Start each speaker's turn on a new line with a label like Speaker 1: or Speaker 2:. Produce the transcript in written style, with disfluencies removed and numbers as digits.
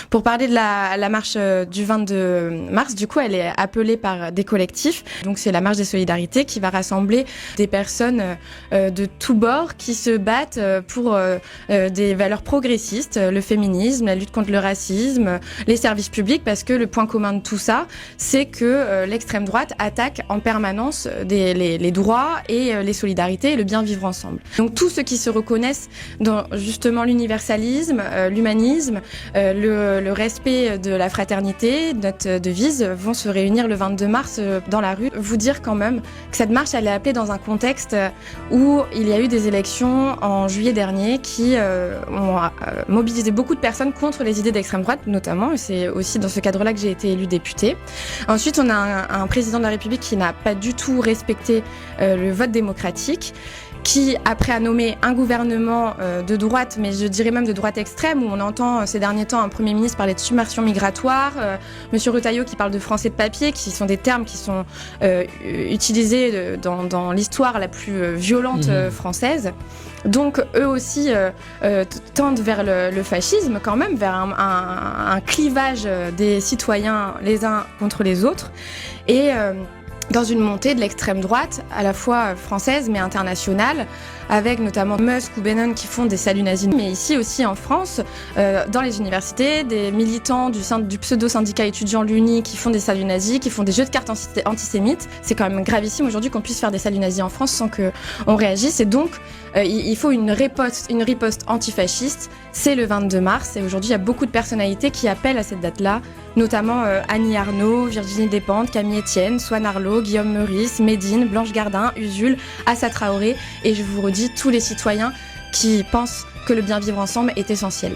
Speaker 1: Pour parler de la marche du 22 mars, du coup, elle est appelée par des collectifs. Donc, c'est la marche des solidarités qui va rassembler des personnes de tous bords qui se battent pour des valeurs progressistes, le féminisme, la lutte contre le racisme, les services publics, parce que le point commun de tout ça, c'est que l'extrême droite attaque en permanence les droits et les solidarités et le bien vivre ensemble. Donc, tous ceux qui se reconnaissent dans justement l'universalisme, l'humanisme, le respect de la fraternité, notre devise, vont se réunir le 22 mars dans la rue. Vous dire quand même que cette marche, elle est appelée dans un contexte où il y a eu des élections en juillet dernier qui ont mobilisé beaucoup de personnes contre les idées d'extrême droite, notamment, et c'est aussi dans ce cadre-là que j'ai été élue députée. Ensuite, on a un président de la République qui n'a pas du tout respecté le vote démocratique, qui, après, a nommé un gouvernement de droite, mais je dirais même de droite extrême, où on entend ces derniers temps un Premier ministre parler de submersion migratoire, Monsieur Retailleau qui parle de français de papier, qui sont des termes qui sont utilisés dans l'histoire la plus violente française. Donc, eux aussi tendent vers le fascisme, quand même, vers un clivage des citoyens les uns contre les autres. Et dans une montée de l'extrême droite, à la fois française mais internationale, avec notamment Musk ou Bannon qui font des saluts nazis. Mais ici aussi en France, dans les universités, des militants du pseudo-syndicat étudiant l'Uni qui font des saluts nazis, qui font des jeux de cartes antisémites. C'est quand même gravissime aujourd'hui qu'on puisse faire des saluts nazis en France sans qu'on réagisse. Et donc, il faut une riposte antifasciste. C'est le 22 mars et aujourd'hui, il y a beaucoup de personnalités qui appellent à cette date-là, notamment Annie Arnaud, Virginie Despentes, Camille Etienne, Swan Arlot, Guillaume Meurice, Médine, Blanche Gardin, Usul, Assa Traoré et je vous redis tous les citoyens qui pensent que le bien vivre ensemble est essentiel.